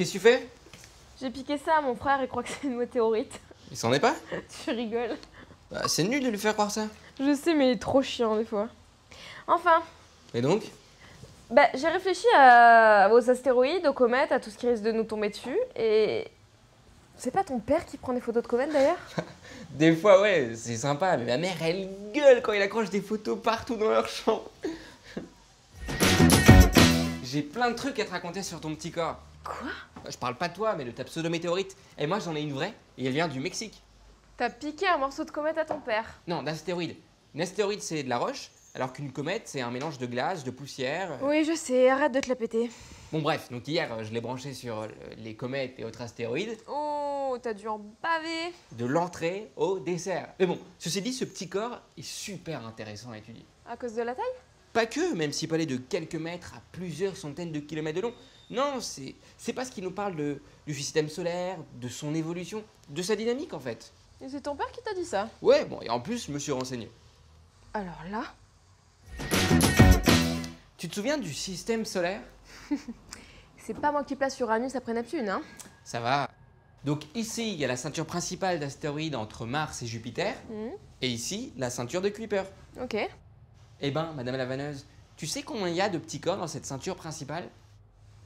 Qu'est-ce que tu fais? J'ai piqué ça à mon frère, il croit que c'est une météorite. Il s'en est pas? Tu rigoles. Bah, c'est nul de lui faire croire ça. Je sais, mais il est trop chiant des fois. Enfin, Et donc? j'ai réfléchi aux astéroïdes, aux comètes, à tout ce qui risque de nous tomber dessus. Et c'est pas ton père qui prend des photos de comètes d'ailleurs? Des fois, ouais, c'est sympa, mais ma mère, elle gueule quand il accroche des photos partout dans leur champ. J'ai plein de trucs à te raconter sur ton petit corps. Quoi? Je parle pas de toi, mais de ta pseudo-météorite. Et moi, j'en ai une vraie, et elle vient du Mexique. T'as piqué un morceau de comète à ton père? Non, d'astéroïde. Une astéroïde, c'est de la roche, alors qu'une comète, c'est un mélange de glace, de poussière. Oui, je sais, arrête de te la péter. Bon, bref, donc hier, je l'ai branché sur les comètes et autres astéroïdes, Oh, t'as dû en baver. de l'entrée au dessert. Mais bon, ceci dit, ce petit corps est super intéressant à étudier. À cause de la taille? Pas que, même s'il peut aller de quelques mètres à plusieurs centaines de kilomètres de long. Non, c'est parce qu'il nous parle du système solaire, de son évolution, de sa dynamique en fait. Et c'est ton père qui t'a dit ça? Ouais, bon, et en plus, je me suis renseigné. Alors là, Tu te souviens du système solaire? c'est pas moi qui place Uranus après Neptune, hein? Ça va. Donc ici, il y a la ceinture principale d'astéroïdes entre Mars et Jupiter, et ici, la ceinture de Kuiper. Ok. Eh ben, Madame la vanneuse, tu sais combien il y a de petits corps dans cette ceinture principale?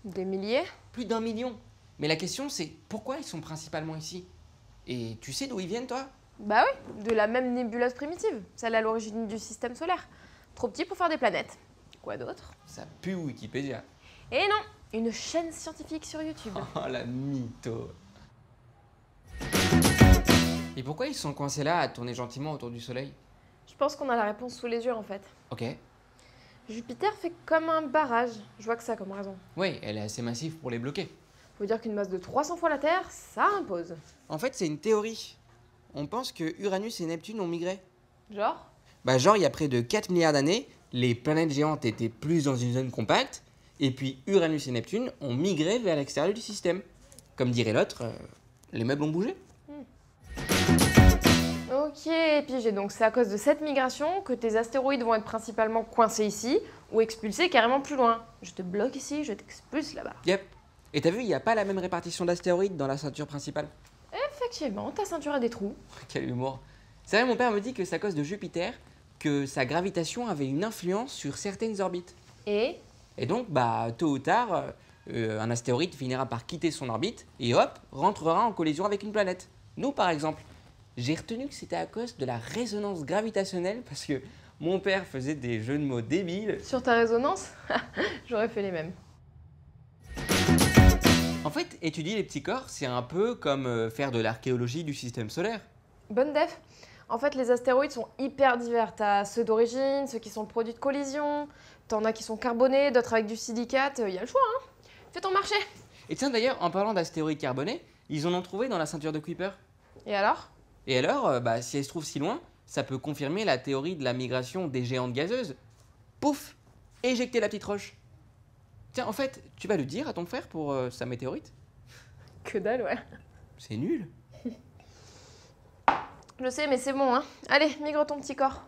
Des milliers? Plus d'1 million. Mais la question c'est, pourquoi ils sont principalement ici? Et tu sais d'où ils viennent toi? Bah oui, de la même nébuleuse primitive, celle à l'origine du système solaire. Trop petit pour faire des planètes. Quoi d'autre? Ça pue Wikipédia. Et non, une chaîne scientifique sur YouTube. Oh la mytho. Et pourquoi ils sont coincés là à tourner gentiment autour du soleil? Je pense qu'on a la réponse sous les yeux en fait. Ok. Jupiter fait comme un barrage, je vois que ça comme raison. Oui, elle est assez massive pour les bloquer. Faut dire qu'une masse de 300 fois la Terre, ça impose. En fait, c'est une théorie. On pense que Uranus et Neptune ont migré. Genre? Bah genre, il y a près de 4 milliards d'années, les planètes géantes étaient plus dans une zone compacte, et puis Uranus et Neptune ont migré vers l'extérieur du système. Comme dirait l'autre, les meubles ont bougé. Ok, pigé, donc c'est à cause de cette migration que tes astéroïdes vont être principalement coincés ici ou expulsés carrément plus loin. Je te bloque ici, je t'expulse là-bas. Yep. Et t'as vu, il n'y a pas la même répartition d'astéroïdes dans la ceinture principale. Effectivement, ta ceinture a des trous. Quel humour. C'est vrai, mon père me dit que c'est à cause de Jupiter que sa gravitation avait une influence sur certaines orbites. Et Et donc, bah, tôt ou tard, un astéroïde finira par quitter son orbite et hop, rentrera en collision avec une planète. Nous, par exemple. J'ai retenu que c'était à cause de la résonance gravitationnelle parce que mon père faisait des jeux de mots débiles. sur ta résonance, j'aurais fait les mêmes. En fait, étudier les petits corps, c'est un peu comme faire de l'archéologie du système solaire. Bonne def. En fait, les astéroïdes sont hyper divers. T'as ceux d'origine, ceux qui sont le produit de collision, t'en as qui sont carbonés, d'autres avec du silicate. Y a le choix, hein. Fais ton marché. Et tiens d'ailleurs, en parlant d'astéroïdes carbonés, ils en ont trouvé dans la ceinture de Kuiper. Et alors? Et alors, bah, si elle se trouve si loin, ça peut confirmer la théorie de la migration des géantes gazeuses. Pouf! Éjecter la petite roche. Tiens, en fait, tu vas le dire à ton frère pour sa météorite? Que dalle, ouais. C'est nul. Je sais, mais c'est bon, hein. Allez, migre ton petit corps.